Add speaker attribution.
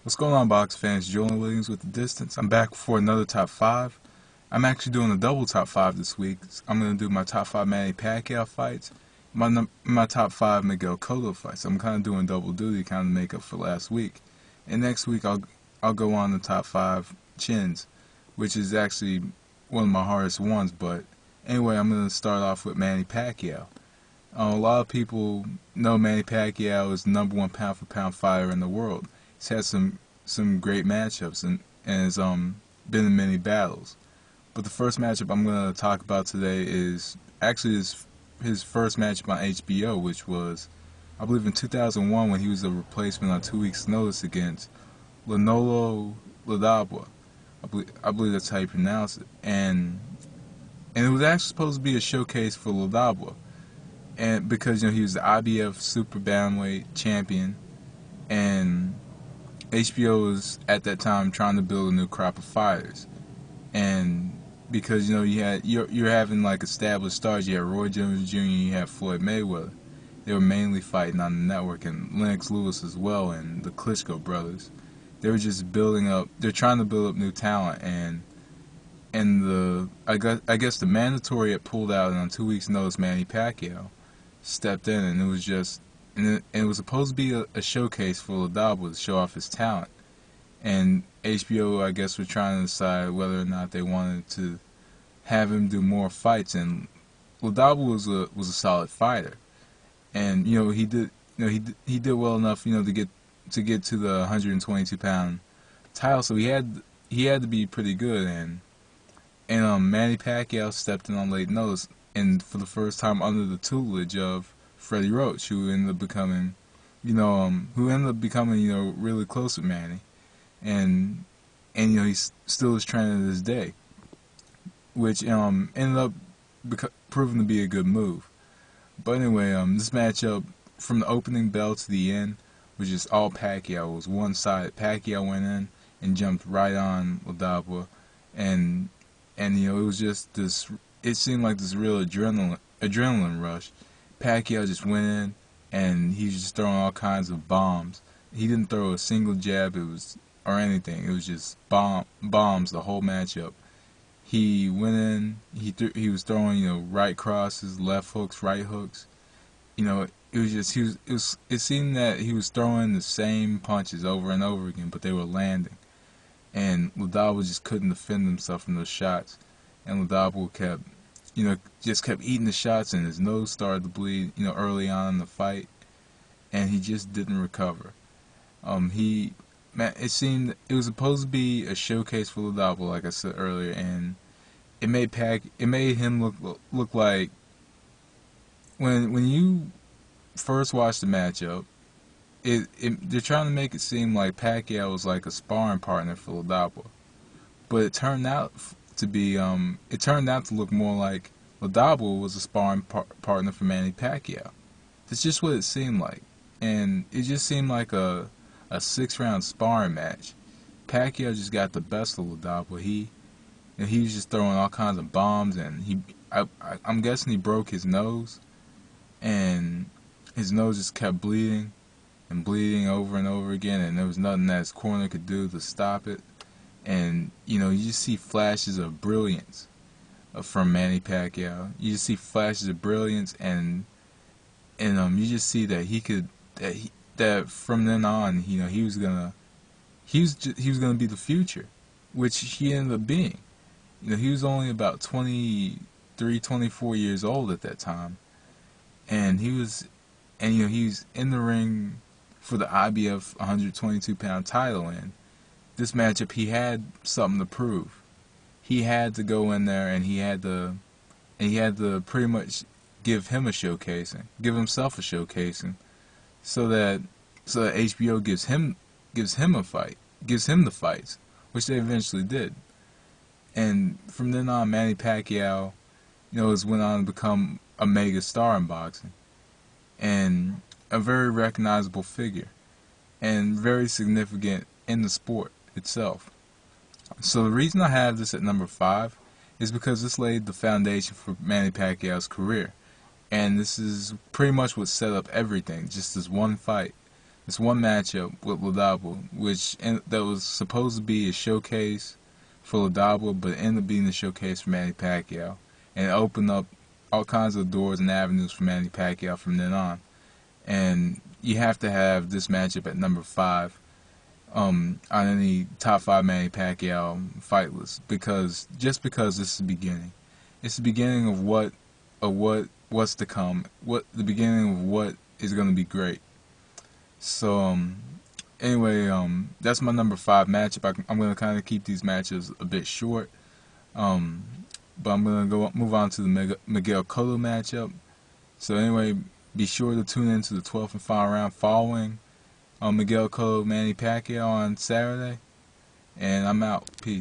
Speaker 1: What's going on, box fans? Julian Williams with The Distance. I'm back for another top 5. I'm actually doing a double top 5 this week. I'm going to do my top 5 Manny Pacquiao fights, my top 5 Miguel Cotto fights. I'm kind of doing double duty, kind of make up for last week. And next week I'll go on the top 5 Chins, which is actually one of my hardest ones. But anyway, I'm going to start off with Manny Pacquiao. A lot of people know Manny Pacquiao is the #1 pound for pound fighter in the world. He's had some great matchups and has been in many battles. But the first matchup I'm going to talk about today is actually his first matchup on HBO, which was, I believe, in 2001 when he was a replacement on 2 weeks' notice against Ledwaba. I believe that's how you pronounce it. And it was actually supposed to be a showcase for Ledwaba, and because he was the IBF Super Bantamweight champion, and HBO was at that time trying to build a new crop of fighters, and because you're having like established stars. You had Roy Jones Jr., you had Floyd Mayweather. They were mainly fighting on the network, and Lennox Lewis as well, and the Klitschko brothers. They were just building up. They're trying to build up new talent, and I guess the mandatory had pulled out, and on 2 weeks' notice, Manny Pacquiao stepped in, and it was just, and it was supposed to be a showcase for Ledwaba to show off his talent. And HBO, I guess, was trying to decide whether or not they wanted to have him do more fights. And Ledwaba was a solid fighter, and he did well enough to get to the 122-pound title. So he had to be pretty good. And Manny Pacquiao stepped in on late notice, and for the first time under the tutelage of Freddie Roach, who ended up becoming, really close with Manny, and he's still his trainer to this day, which ended up proving to be a good move. But anyway, this matchup from the opening bell to the end was just all Pacquiao. It was one-sided. Pacquiao went in and jumped right on Ledwaba, and it was just this. It seemed like this real adrenaline rush. Pacquiao just went in and he was just throwing all kinds of bombs. He didn't throw a single jab, or anything. It was just bombs the whole matchup. He went in. He was throwing right crosses, left hooks, right hooks. It was just it seemed that he was throwing the same punches over and over again, but they were landing. And Ledwaba just couldn't defend himself from those shots, and Ledwaba just kept eating the shots, and his nose started to bleed, early on in the fight, and he just didn't recover. It seemed it was supposed to be a showcase for Ledwaba, like I said earlier, and it made him look like, when you first watch the matchup, they're trying to make it seem like Pacquiao was like a sparring partner for Ledwaba, but it turned out to look more like Ledwaba was a sparring partner for Manny Pacquiao. That's just what it seemed like, and it just seemed like a 6-round sparring match. Pacquiao just got the best of Ledwaba. He was just throwing all kinds of bombs, and I'm guessing he broke his nose, and his nose just kept bleeding and bleeding over and over again, and there was nothing that his corner could do to stop it. And you just see flashes of brilliance from Manny Pacquiao. You just see flashes of brilliance, and you just see that that from then on, he was gonna be the future, which he ended up being. He was only about 23, 24 years old at that time, and he was in the ring for the IBF 122-pound title. And this matchup, he had something to prove. He had to go in there, and he had to pretty much give himself a showcasing, so that HBO gives him the fights, which they eventually did. And from then on, Manny Pacquiao, has went on to become a mega star in boxing, and a very recognizable figure, and very significant in the sport itself. So the reason I have this at number 5 is because this laid the foundation for Manny Pacquiao's career, and this is pretty much what set up everything. Just this one fight It's one matchup with Ledwaba, that was supposed to be a showcase for Ledwaba, but it ended up being a showcase for Manny Pacquiao, and it opened up all kinds of doors and avenues for Manny Pacquiao from then on. And you have to have this matchup at number 5 on any top 5 Manny Pacquiao fight list, because this is the beginning. It's the beginning of what's to come. The beginning of what is going to be great. So anyway, that's my number 5 matchup. I'm going to kind of keep these matches a bit short. But I'm going to move on to the Miguel Cotto matchup. So anyway, be sure to tune in to the 12th and final round following Miguel Cotto Manny Pacquiao on Saturday. And I'm out. Peace.